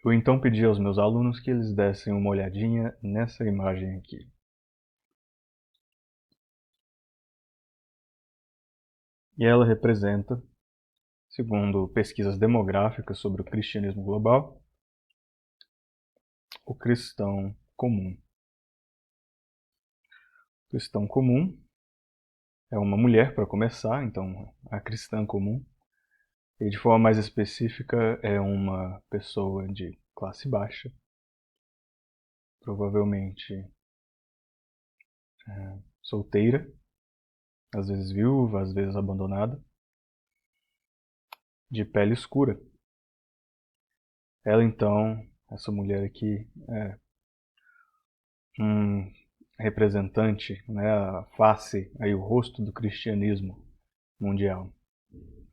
Eu então pedi aos meus alunos que eles dessem uma olhadinha nessa imagem aqui. E ela representa, segundo pesquisas demográficas sobre o cristianismo global, o cristão comum. O cristão comum é uma mulher, para começar, então a cristã comum. E de forma mais específica, é uma pessoa de classe baixa, provavelmente solteira, às vezes viúva, às vezes abandonada, de pele escura. Ela então, essa mulher aqui, é um representante, né, a face, aí o rosto do cristianismo mundial.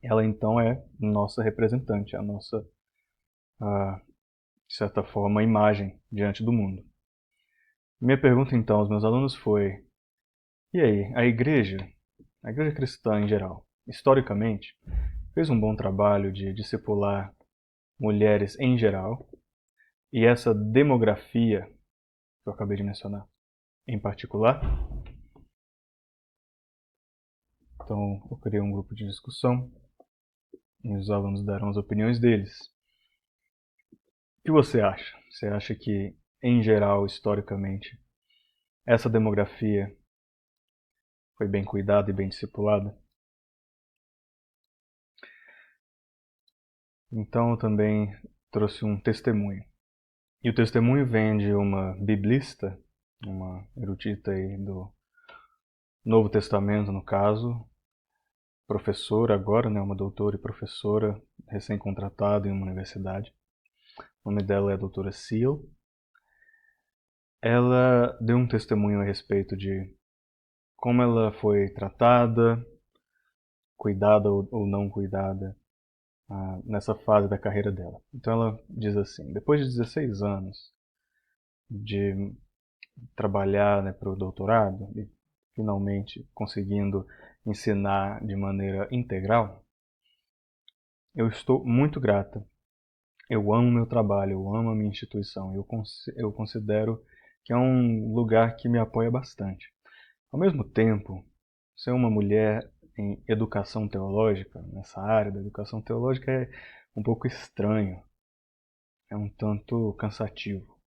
Ela então é nossa representante, a nossa, de certa forma, imagem diante do mundo. Minha pergunta então aos meus alunos foi: e aí, a igreja cristã em geral, historicamente, fez um bom trabalho de discipular mulheres em geral, e essa demografia que eu acabei de mencionar em particular? Então, eu criei um grupo de discussão e os alunos deram as opiniões deles. O que você acha? Você acha que, em geral, historicamente, essa demografia foi bem cuidada e bem discipulada? Então, eu também trouxe um testemunho. E o testemunho vem de uma biblista, uma erudita aí do Novo Testamento, no caso, professora agora, né, uma doutora e professora recém-contratada em uma universidade. O nome dela é a doutora Seal. Ela deu um testemunho a respeito de como ela foi tratada, cuidada ou não cuidada, nessa fase da carreira dela. Então ela diz assim: depois de 16 anos de trabalhar, né, para o doutorado e finalmente conseguindo ensinar de maneira integral, eu estou muito grata. Eu amo meu trabalho, eu amo a minha instituição, eu considero que é um lugar que me apoia bastante. Ao mesmo tempo, ser uma mulher em educação teológica, nessa área da educação teológica, é um pouco estranho, é um tanto cansativo.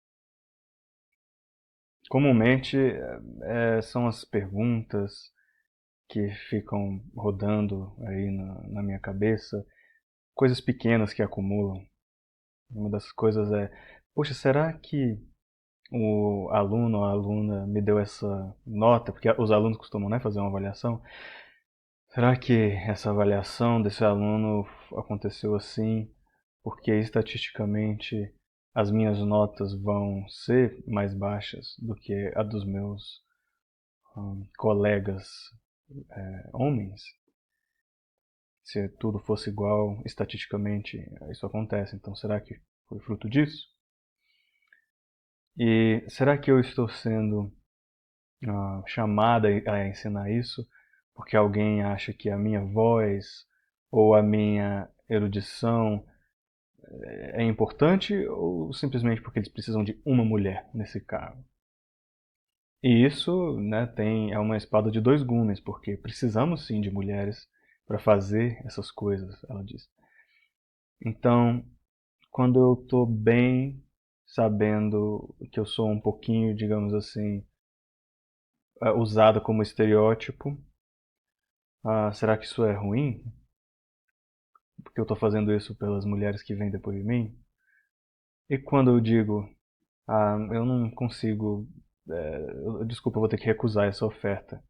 Comumente, são as perguntas que ficam rodando aí na minha cabeça, coisas pequenas que acumulam. Uma das coisas é: poxa, será que o aluno ou a aluna me deu essa nota? Porque os alunos costumam, né, fazer uma avaliação. Será que essa avaliação desse aluno aconteceu assim porque estatisticamente as minhas notas vão ser mais baixas do que a dos meus colegas homens? Se tudo fosse igual, estatisticamente isso acontece. Então, será que foi fruto disso? E será que eu estou sendo chamada a ensinar isso porque alguém acha que a minha voz ou a minha erudição é importante, ou simplesmente porque eles precisam de uma mulher nesse cargo? E isso, né, é uma espada de dois gumes, porque precisamos sim de mulheres para fazer essas coisas, ela diz. Então, quando eu estou bem sabendo que eu sou um pouquinho, digamos assim, usada como estereótipo, será que isso é ruim? Porque eu estou fazendo isso pelas mulheres que vêm depois de mim? E quando eu digo: eu não consigo, desculpa, eu vou ter que recusar essa oferta.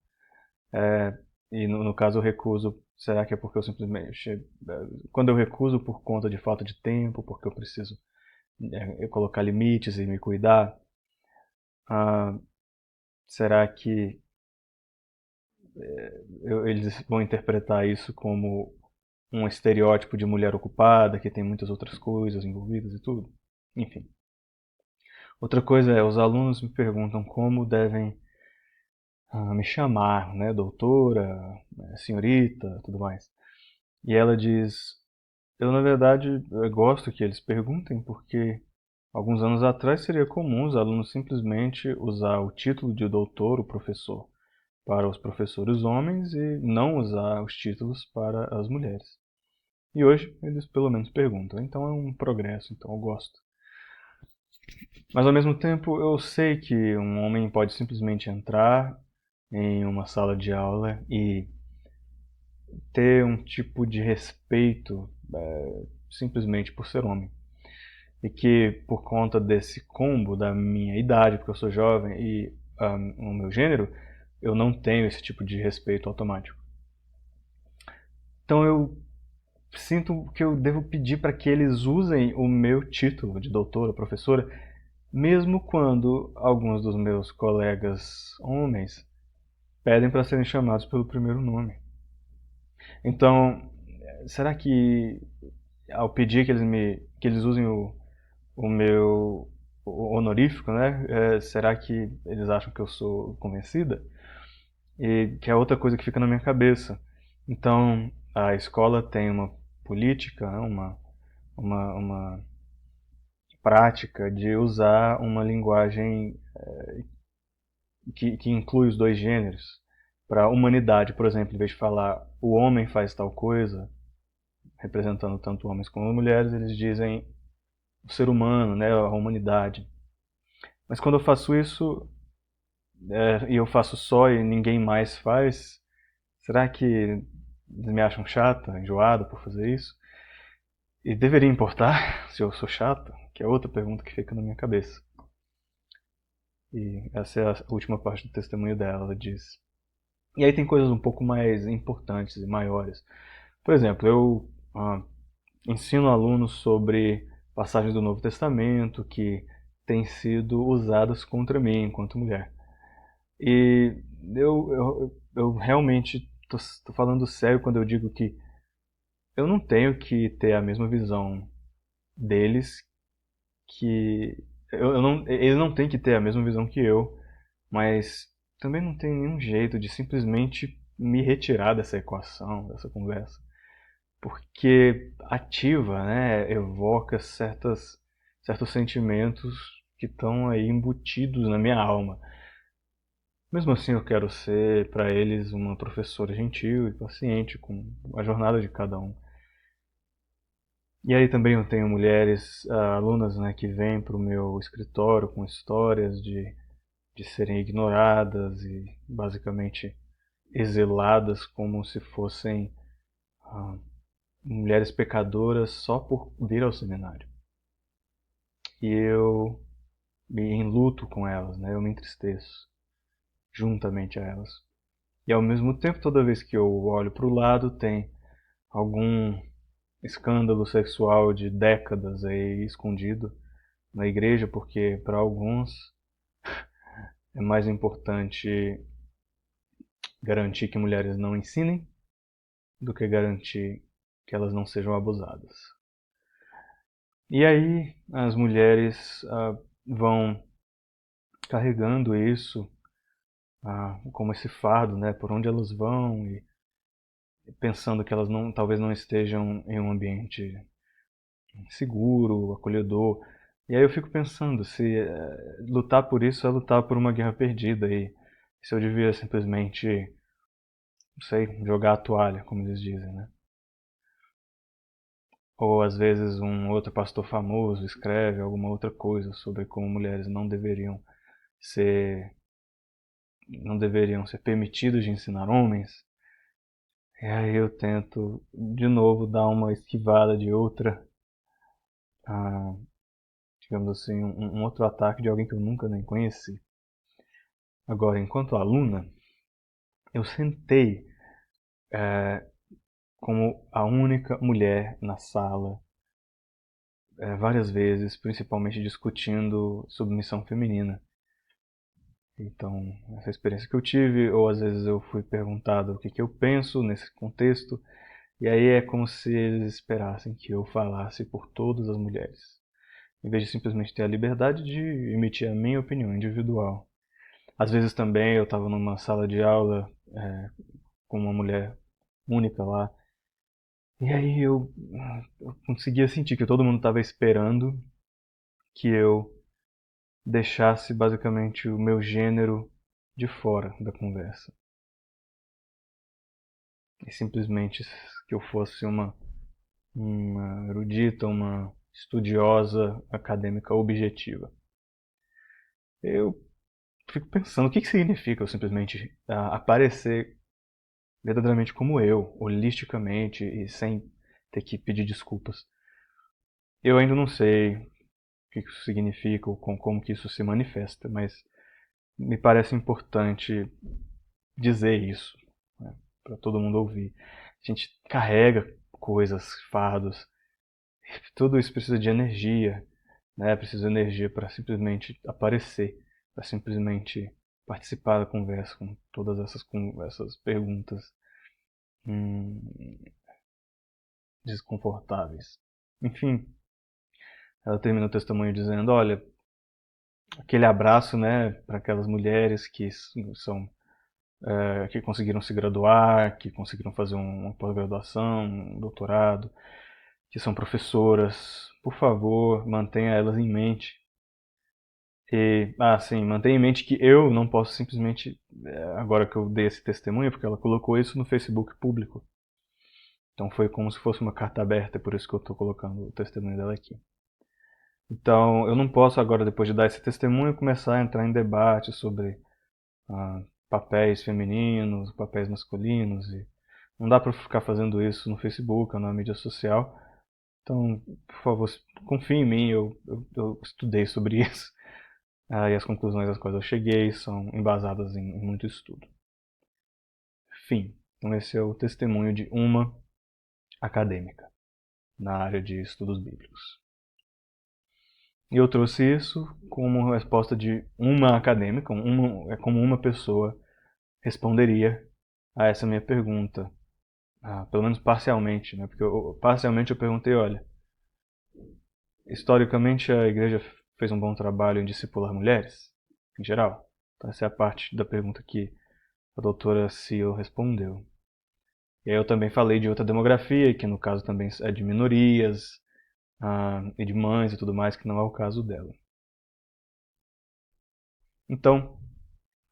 E no caso eu recuso, será que é porque eu simplesmente, quando eu recuso por conta de falta de tempo, porque eu preciso colocar limites e me cuidar, ah, será que eles vão interpretar isso como um estereótipo de mulher ocupada, que tem muitas outras coisas envolvidas e tudo? Enfim. Outra coisa é, os alunos me perguntam como devem me chamar, né, doutora, senhorita, tudo mais. E ela diz: eu na verdade gosto que eles perguntem, porque Alguns anos atrás seria comum os alunos simplesmente usar o título de doutor, o professor, para os professores homens e não usar os títulos para as mulheres. E hoje eles pelo menos perguntam, então é um progresso, então eu gosto. Mas ao mesmo tempo eu sei que um homem pode simplesmente entrar em uma sala de aula e ter um tipo de respeito simplesmente por ser homem. E que por conta desse combo da minha idade, porque eu sou jovem, e o meu gênero, eu não tenho esse tipo de respeito automático. Então eu sinto que eu devo pedir para que eles usem o meu título de doutora, professora, mesmo quando alguns dos meus colegas homens pedem para serem chamados pelo primeiro nome. Então, será que ao pedir que eles usem o meu honorífico, né? Será que eles acham que eu sou convencida? E que é outra coisa que fica na minha cabeça. Então, a escola tem uma política, né? Uma prática de usar uma linguagem que inclui os dois gêneros. Para a humanidade, por exemplo, em vez de falar o homem faz tal coisa, representando tanto homens como mulheres, eles dizem o ser humano, né, a humanidade. Mas quando eu faço isso, e eu faço só e ninguém mais faz, será que eles me acham chata, enjoada por fazer isso? E deveria importar se eu sou chata? Que é outra pergunta que fica na minha cabeça. E essa é a última parte do testemunho dela, ela diz. E aí tem coisas um pouco mais importantes e maiores. Por exemplo, eu ensino alunos sobre passagens do Novo Testamento que têm sido usadas contra mim enquanto mulher. E eu realmente tô falando sério quando eu digo que eu não tenho que ter a mesma visão deles, que eu não, eles não têm que ter a mesma visão que eu, mas também não tem nenhum jeito de simplesmente me retirar dessa equação, dessa conversa, porque ativa, né, evoca certos sentimentos que estão aí embutidos na minha alma. Mesmo assim, eu quero ser para eles uma professora gentil e paciente com a jornada de cada um. E aí também eu tenho mulheres, alunas, né, que vêm para o meu escritório com histórias de serem ignoradas e basicamente exiladas como se fossem ah, mulheres pecadoras só por vir ao seminário. E eu me enluto com elas, né, eu me entristeço juntamente a elas. E ao mesmo tempo, toda vez que eu olho para o lado, tem algum escândalo sexual de décadas aí escondido na igreja, porque para alguns é mais importante garantir que mulheres não ensinem do que garantir que elas não sejam abusadas. E aí as mulheres vão carregando isso como esse fardo, né, por onde elas vão e pensando que elas não, talvez não estejam em um ambiente seguro, acolhedor. E aí eu fico pensando se lutar por isso é lutar por uma guerra perdida e se eu devia simplesmente, não sei, jogar a toalha, como eles dizem, né? Ou às vezes um outro pastor famoso escreve alguma outra coisa sobre como mulheres não deveriam ser permitidas de ensinar homens. E aí eu tento de novo dar uma esquivada de outra, ah, digamos assim, um outro ataque de alguém que eu nunca nem conheci. Agora, enquanto aluna, eu sentei como a única mulher na sala, várias vezes, principalmente discutindo submissão feminina. Então, essa experiência que eu tive, ou às vezes eu fui perguntado o que, que eu penso nesse contexto, e aí é como se eles esperassem que eu falasse por todas as mulheres, em vez de simplesmente ter a liberdade de emitir a minha opinião individual. Às vezes também eu estava numa sala de aula com uma mulher única lá, e aí eu conseguia sentir que todo mundo estava esperando que eu deixasse basicamente o meu gênero de fora da conversa. E simplesmente que eu fosse uma erudita, uma estudiosa acadêmica objetiva. Eu fico pensando o que significa eu simplesmente aparecer verdadeiramente como eu, holisticamente e sem ter que pedir desculpas. Eu ainda não sei o que isso significa ou como que isso se manifesta, mas me parece importante dizer isso, né, para todo mundo ouvir. A gente carrega coisas, fardos, tudo isso precisa de energia, né? Precisa de energia para simplesmente aparecer, para simplesmente participar da conversa com todas essas perguntas hum, desconfortáveis. Enfim, ela termina o testemunho dizendo: olha, aquele abraço, né, para aquelas mulheres que são que conseguiram se graduar, que conseguiram fazer uma pós-graduação, um doutorado, que são professoras, por favor, mantenha elas em mente. E, sim, mantenha em mente que eu não posso simplesmente, agora que eu dei esse testemunho, porque ela colocou isso no Facebook público. Então foi como se fosse uma carta aberta, por isso que eu estou colocando o testemunho dela aqui. Então eu não posso agora, depois de dar esse testemunho, começar a entrar em debate sobre papéis femininos, papéis masculinos. E não dá para ficar fazendo isso no Facebook ou na mídia social. Então, por favor, confie em mim, eu estudei sobre isso. E as conclusões às quais eu cheguei são embasadas em muito estudo. Fim. Então esse é o testemunho de uma acadêmica na área de estudos bíblicos. E eu trouxe isso como resposta de uma acadêmica, é como uma pessoa responderia a essa minha pergunta. Pelo menos parcialmente, né? Porque parcialmente eu perguntei, olha, historicamente a igreja fez um bom trabalho em discipular mulheres, em geral? Então essa é a parte da pergunta que a doutora Seal respondeu. E aí eu também falei de outra demografia, que no caso também é de minorias, e de mães e tudo mais, que não é o caso dela. Então,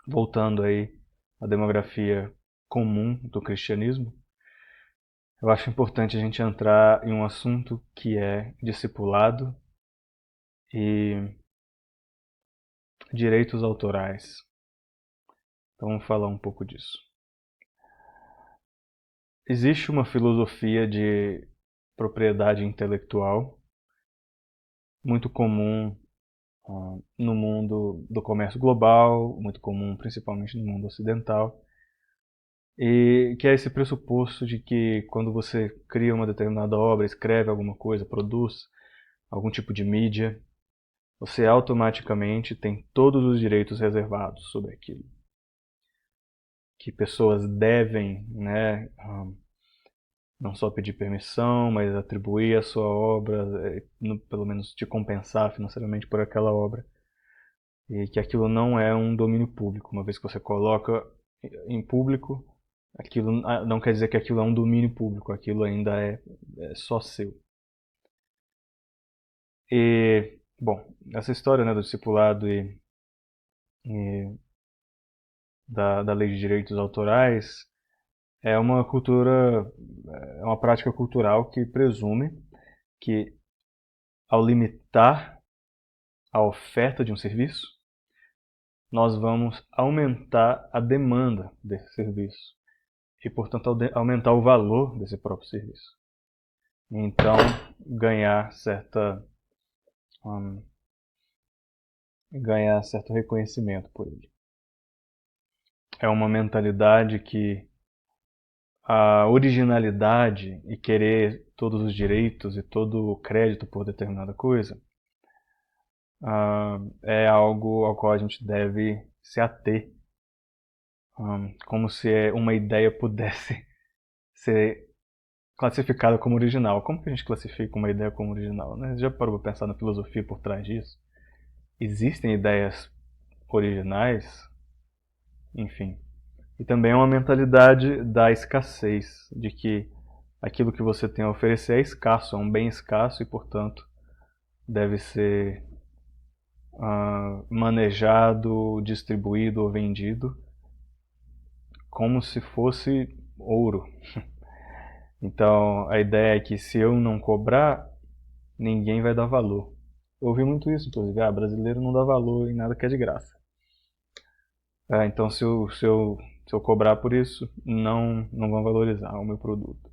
voltando aí à demografia comum do cristianismo, eu acho importante a gente entrar em um assunto que é discipulado e direitos autorais. Então vamos falar um pouco disso. Existe uma filosofia de propriedade intelectual muito comum no mundo do comércio global, muito comum principalmente no mundo ocidental, e que é esse pressuposto de que quando você cria uma determinada obra, escreve alguma coisa, produz algum tipo de mídia, você automaticamente tem todos os direitos reservados sobre aquilo. Que pessoas devem, né, não só pedir permissão, mas atribuir a sua obra, pelo menos te compensar financeiramente por aquela obra. E que aquilo não é um domínio público. Uma vez que você coloca em público, aquilo não quer dizer que aquilo é um domínio público, aquilo ainda é só seu. E, bom, essa história, né, do discipulado e da lei de direitos autorais é uma cultura, é uma prática cultural que presume que ao limitar a oferta de um serviço, nós vamos aumentar a demanda desse serviço e, portanto, aumentar o valor desse próprio serviço. E então, um, ganhar certo reconhecimento por ele. É uma mentalidade que a originalidade e querer todos os direitos e todo o crédito por determinada coisa é algo ao qual a gente deve se ater, como se uma ideia pudesse ser classificada como original. Como que a gente classifica uma ideia como original, né? Já parou para pensar na filosofia por trás disso? Existem ideias originais? Enfim. E também é uma mentalidade da escassez, de que aquilo que você tem a oferecer é escasso, é um bem escasso e, portanto, deve ser manejado, distribuído ou vendido como se fosse ouro. Então a ideia é que se eu não cobrar, ninguém vai dar valor. Eu ouvi muito isso, inclusive, brasileiro não dá valor em nada que é de graça. Então se eu cobrar por isso, não vão valorizar o meu produto.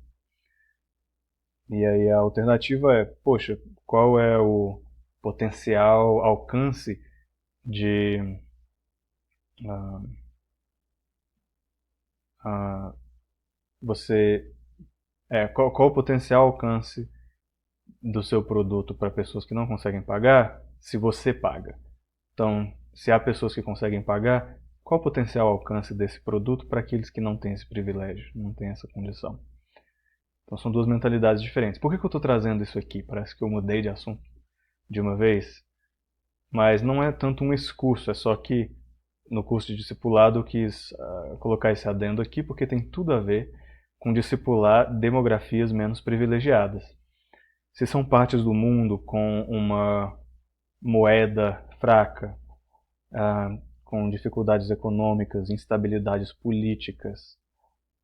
E aí a alternativa é, poxa, qual é o potencial alcance de ah, ah, você qual o potencial alcance do seu produto para pessoas que não conseguem pagar se você paga. Então, se há pessoas que conseguem pagar, qual o potencial alcance desse produto para aqueles que não têm esse privilégio, não têm essa condição? Então são duas mentalidades diferentes. Por que eu estou trazendo isso aqui? Parece que eu mudei de assunto de uma vez, mas não é tanto um excurso, é só que no curso de discipulado eu quis colocar esse adendo aqui porque tem tudo a ver com discipular demografias menos privilegiadas. Se são partes do mundo com uma moeda fraca, com dificuldades econômicas, instabilidades políticas,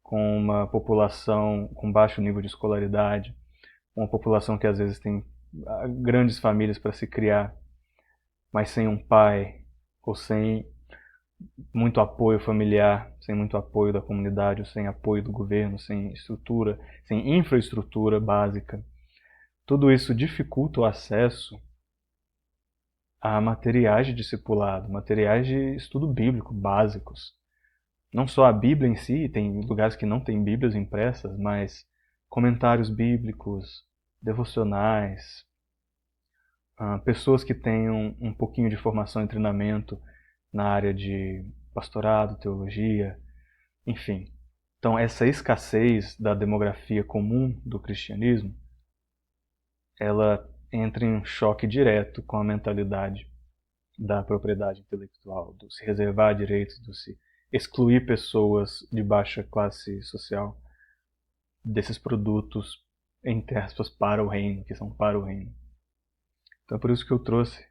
com uma população com baixo nível de escolaridade, uma população que às vezes tem grandes famílias para se criar, mas sem um pai ou sem muito apoio familiar, sem muito apoio da comunidade, ou sem apoio do governo, sem estrutura, sem infraestrutura básica. Tudo isso dificulta o acesso a materiais de discipulado, materiais de estudo bíblico básicos. Não só a Bíblia em si, tem lugares que não tem Bíblias impressas, mas comentários bíblicos, devocionais, pessoas que tenham um pouquinho de formação e treinamento na área de pastorado, teologia, enfim. Então, essa escassez da demografia comum do cristianismo, ela entra em um choque direto com a mentalidade da propriedade intelectual, do se reservar direitos, do se excluir pessoas de baixa classe social desses produtos, entre aspas, para o reino, que são para o reino. Então é por isso que eu trouxe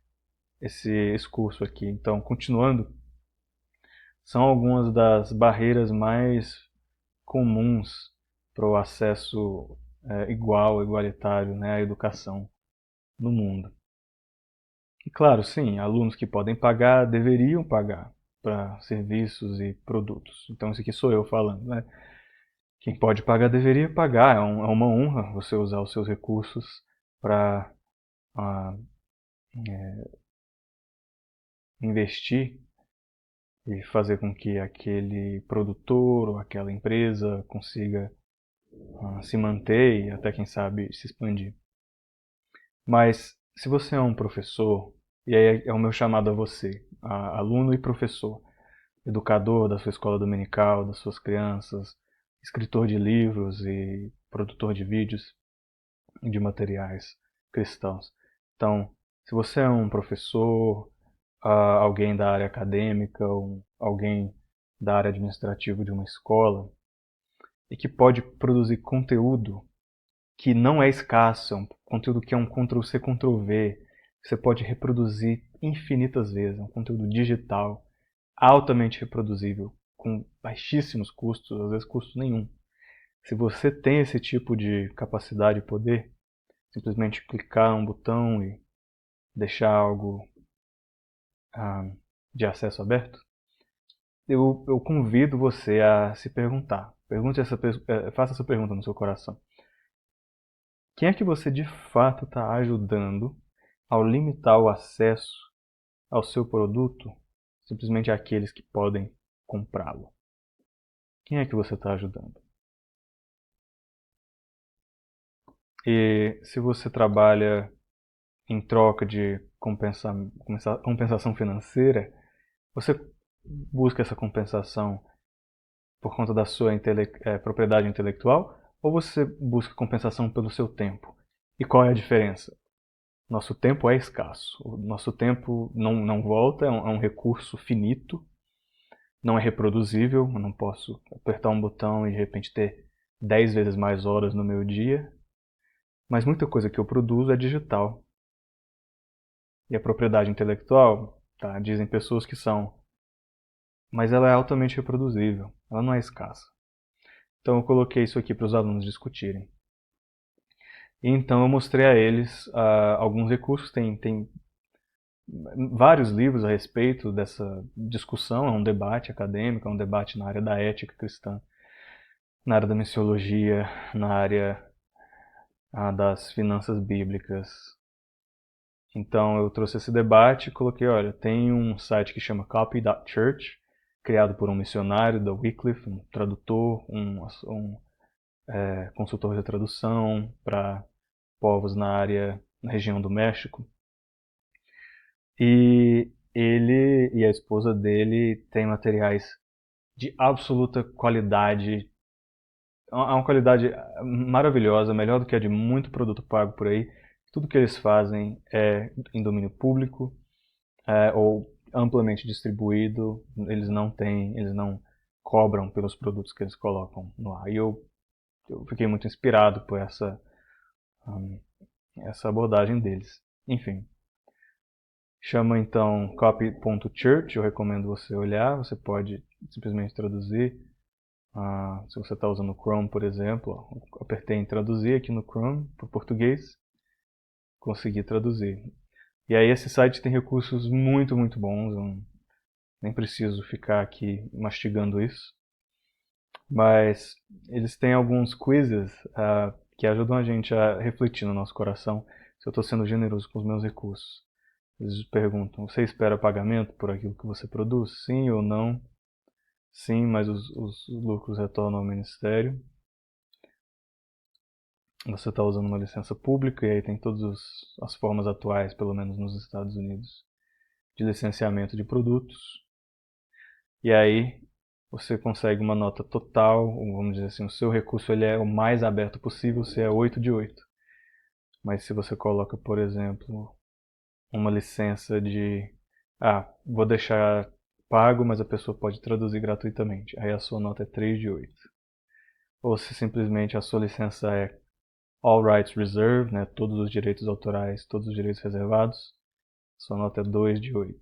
esse curso aqui. Então, continuando, são algumas das barreiras mais comuns para o acesso igual, igualitário, né, à educação no mundo. E claro, sim, alunos que podem pagar deveriam pagar para serviços e produtos. Então, isso aqui sou eu falando, né? Quem pode pagar deveria pagar. É uma honra você usar os seus recursos para investir e fazer com que aquele produtor ou aquela empresa consiga se manter e até, quem sabe, se expandir. Mas se você é um professor, e aí é o meu chamado a você, aluno e professor, educador da sua escola dominical, das suas crianças, escritor de livros e produtor de vídeos e de materiais cristãos. Então, se você é um professor, alguém da área acadêmica, alguém da área administrativa de uma escola, e que pode produzir conteúdo que não é escasso, é um conteúdo que é um Ctrl-C, Ctrl-V, que você pode reproduzir infinitas vezes, é um conteúdo digital, altamente reproduzível, com baixíssimos custos, às vezes custo nenhum. Se você tem esse tipo de capacidade e poder, simplesmente clicar um botão e deixar algo de acesso aberto, eu convido você a se perguntar. Faça essa pergunta no seu coração. Quem é que você de fato está ajudando ao limitar o acesso ao seu produto simplesmente àqueles que podem comprá-lo? Quem é que você está ajudando? E se você trabalha em troca de compensação financeira, você busca essa compensação por conta da sua propriedade intelectual ou você busca compensação pelo seu tempo? E qual é a diferença? Nosso tempo é escasso. O nosso tempo não volta, é um recurso finito, não é reproduzível. Eu não posso apertar um botão e de repente ter 10 vezes mais horas no meu dia. Mas muita coisa que eu produzo é digital. E a propriedade intelectual, tá, dizem pessoas que são, mas ela é altamente reproduzível, ela não é escassa. Então eu coloquei isso aqui para os alunos discutirem. E então eu mostrei a eles alguns recursos, tem vários livros a respeito dessa discussão, é um debate acadêmico, é um debate na área da ética cristã, na área da missiologia, na área das finanças bíblicas. Então eu trouxe esse debate e coloquei, olha, tem um site que chama Copy.Church, criado por um missionário da Wycliffe, um tradutor, um consultor de tradução para povos na região do México. E ele e a esposa dele têm materiais de absoluta qualidade. É uma qualidade maravilhosa, melhor do que a de muito produto pago por aí. Tudo que eles fazem é em domínio público, ou amplamente distribuído. Eles não cobram pelos produtos que eles colocam no ar. E eu fiquei muito inspirado por essa abordagem deles. Enfim, chama então copy.church, eu recomendo você olhar, você pode simplesmente traduzir. Se você está usando o Chrome, por exemplo, apertei em traduzir aqui no Chrome para o português, consegui traduzir. E aí esse site tem recursos muito, muito bons, eu nem preciso ficar aqui mastigando isso. Mas eles têm alguns quizzes que ajudam a gente a refletir no nosso coração se eu estou sendo generoso com os meus recursos. Eles perguntam, você espera pagamento por aquilo que você produz? Sim ou não? Sim, mas os lucros retornam ao ministério. Você está usando uma licença pública e aí tem todas as formas atuais, pelo menos nos Estados Unidos, de licenciamento de produtos. E aí você consegue uma nota total, vamos dizer assim, o seu recurso ele é o mais aberto possível, você é 8 de 8. Mas se você coloca, por exemplo, uma licença de vou deixar pago, mas a pessoa pode traduzir gratuitamente. Aí a sua nota é 3 de 8. Ou se simplesmente a sua licença é All Rights Reserved, né, todos os direitos autorais, todos os direitos reservados, sua nota é 2 de 8.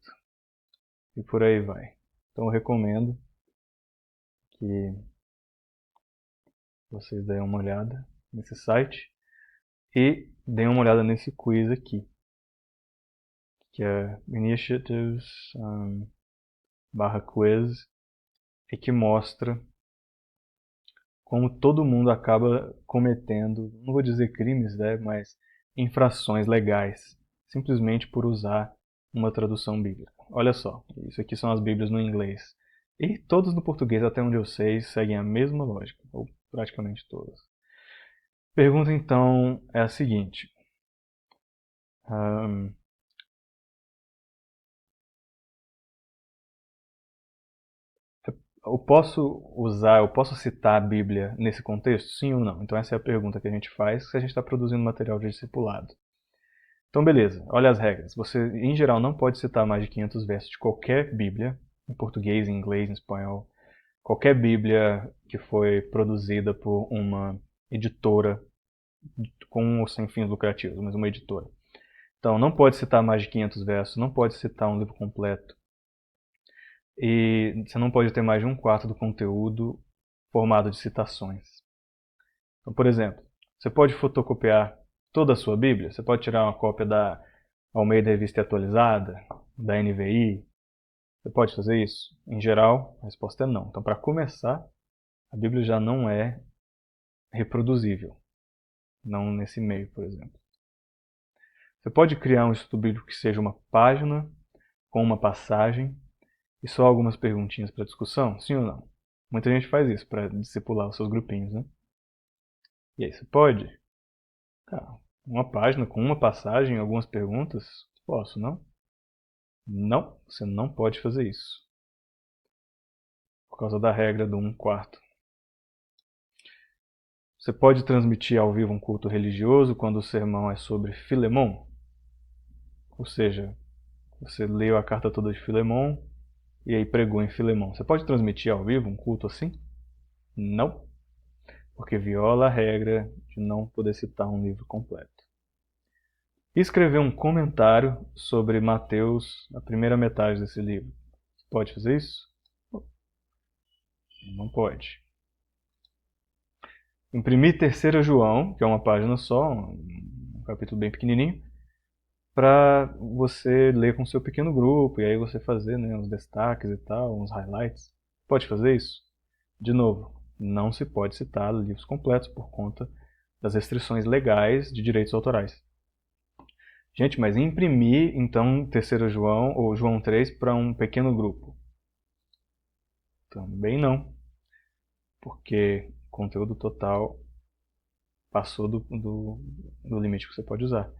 E por aí vai. Então eu recomendo que vocês deem uma olhada nesse site e deem uma olhada nesse quiz aqui, que é initiatives/quiz, e que mostra como todo mundo acaba cometendo, não vou dizer crimes, né, mas infrações legais, simplesmente por usar uma tradução bíblica. Olha só, isso aqui são as bíblias no inglês. E todos no português, até onde eu sei, seguem a mesma lógica, ou praticamente todas. Pergunta então é a seguinte. Eu posso citar a Bíblia nesse contexto? Sim ou não? Então essa é a pergunta que a gente faz se a gente está produzindo material de discipulado. Então beleza, olha as regras. Você, em geral, não pode citar mais de 500 versos de qualquer Bíblia, em português, em inglês, em espanhol. Qualquer Bíblia que foi produzida por uma editora, com ou sem fins lucrativos, mas uma editora. Então não pode citar mais de 500 versos, não pode citar um livro completo. E você não pode ter mais de um quarto do conteúdo formado de citações. Então, por exemplo, você pode fotocopiar toda a sua Bíblia? Você pode tirar uma cópia da Almeida Revista Atualizada, da NVI? Você pode fazer isso? Em geral, a resposta é não. Então, para começar, a Bíblia já não é reproduzível. Não nesse meio, por exemplo. Você pode criar um estudo bíblico que seja uma página com uma passagem e só algumas perguntinhas para discussão? Sim ou não? Muita gente faz isso para discipular os seus grupinhos, né? E aí, você pode? Uma página com uma passagem e algumas perguntas? Posso, não? Não, você não pode fazer isso. Por causa da regra do 1/4. Você pode transmitir ao vivo um culto religioso quando o sermão é sobre Filemon? Ou seja, você leu a carta toda de Filemon e aí pregou em Filemon. Você pode transmitir ao vivo um culto assim? Não, porque viola a regra de não poder citar um livro completo. e escrever um comentário sobre Mateus, a primeira metade desse livro. Você pode fazer isso? Não pode. Imprimir 3 João, que é uma página só, um capítulo bem pequenininho, para você ler com seu pequeno grupo e aí você fazer, né, uns destaques e tal, uns highlights. Pode fazer isso? De novo, não se pode citar livros completos por conta das restrições legais de direitos autorais. Gente, mas imprimir então 3 João ou João 3 para um pequeno grupo? Também não, porque o conteúdo total passou do limite que você pode usar.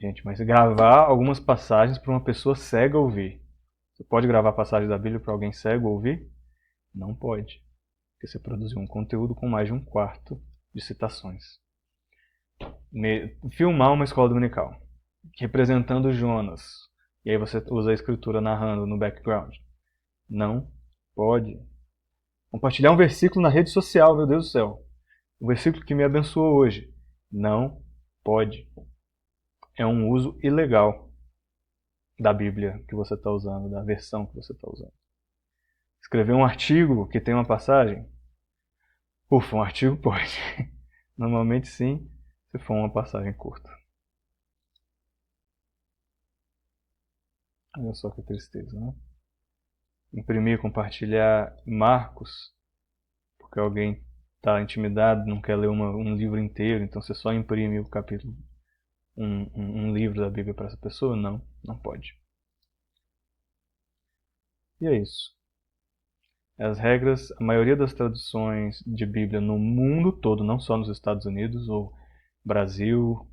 Gente, mas gravar algumas passagens para uma pessoa cega ouvir. Você pode gravar passagens da Bíblia para alguém cego ouvir? Não pode, porque você produziu um conteúdo com mais de 1/4 de citações. Filmar uma escola dominical, representando Jonas, e aí você usa a escritura narrando no background. Não pode. Compartilhar um versículo na rede social, meu Deus do céu. O versículo que me abençoou hoje. Não pode. É um uso ilegal da Bíblia que você está usando, da versão que você está usando. Escrever um artigo que tem uma passagem? Ufa, um artigo pode. Normalmente sim, se for uma passagem curta. Olha só que tristeza, né? Imprimir, compartilhar Marcos, porque alguém está intimidado, não quer ler um livro inteiro, então você só imprime o capítulo, um livro da Bíblia para essa pessoa? Não, não pode. E é isso. As regras, a maioria das traduções de Bíblia no mundo todo, não só nos Estados Unidos ou Brasil,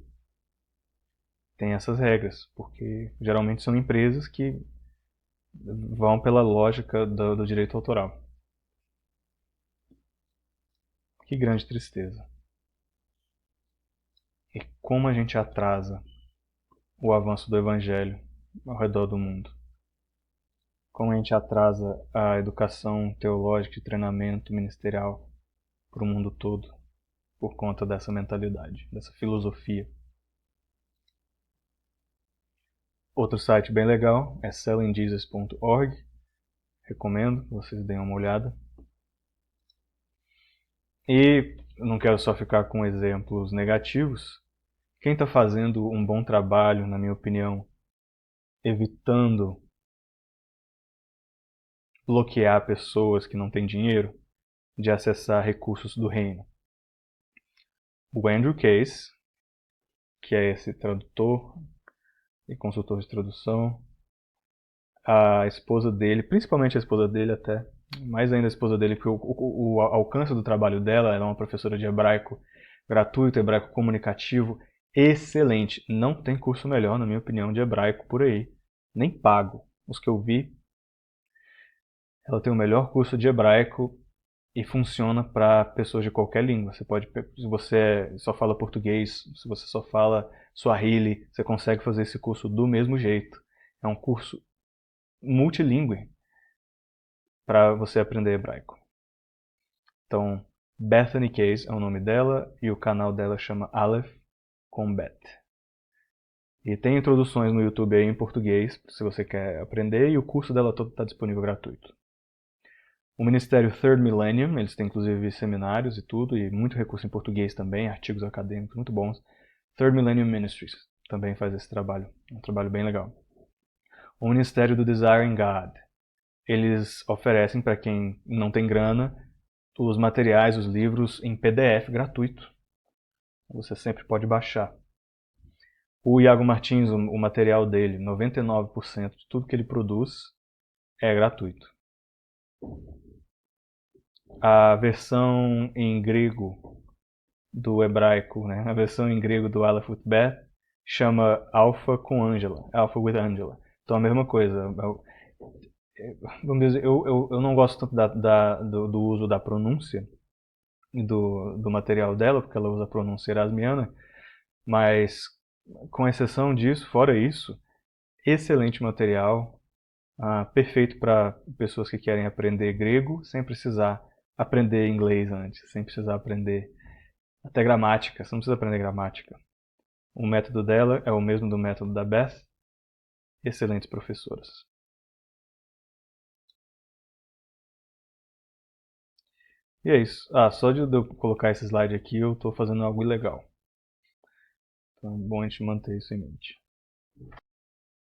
tem essas regras, porque geralmente são empresas que vão pela lógica do direito autoral. Que grande tristeza. E como a gente atrasa o avanço do Evangelho ao redor do mundo. Como a gente atrasa a educação teológica e treinamento ministerial para o mundo todo por conta dessa mentalidade, dessa filosofia. Outro site bem legal é sellingjesus.org. Recomendo que vocês deem uma olhada. E não quero só ficar com exemplos negativos. Quem está fazendo um bom trabalho, na minha opinião, evitando bloquear pessoas que não têm dinheiro de acessar recursos do reino? O Andrew Case, que é esse tradutor e consultor de tradução, a esposa dele, principalmente a esposa dele até, mais ainda a esposa dele, porque o alcance do trabalho dela, ela é uma professora de hebraico gratuito, hebraico comunicativo, excelente. Não tem curso melhor, na minha opinião, de hebraico por aí, nem pago. Os que eu vi, ela tem o melhor curso de hebraico e funciona para pessoas de qualquer língua. Você pode, se você só fala português, se você só fala Swahili, você consegue fazer esse curso do mesmo jeito. É um curso multilingüe para você aprender hebraico. Então, Bethany Case é o nome dela e o canal dela chama Aleph com Bet. E tem introduções no YouTube aí em português, se você quer aprender, e o curso dela todo está disponível gratuito. O Ministério Third Millennium, eles têm inclusive seminários e tudo, e muito recurso em português também, artigos acadêmicos muito bons. Third Millennium Ministries também faz esse trabalho, um trabalho bem legal. O Ministério do Desiring God, eles oferecem para quem não tem grana os materiais, os livros em PDF gratuito. Você sempre pode baixar. O Iago Martins, o material dele, 99% de tudo que ele produz é gratuito. A versão em grego do hebraico, né? A versão em grego do Aleph with Bet chama Alpha com Angela, Alpha with Angela. Então a mesma coisa. Vamos dizer, eu não gosto tanto do uso da pronúncia do material dela, porque ela usa a pronúncia erasmiana, mas com exceção disso, fora isso, excelente material, perfeito para pessoas que querem aprender grego sem precisar aprender inglês antes, sem precisar aprender até gramática, você não precisa aprender gramática. O método dela é o mesmo do método da Beth. Excelentes professoras. E é isso. Só de eu colocar esse slide aqui eu estou fazendo algo ilegal. Então é bom a gente manter isso em mente.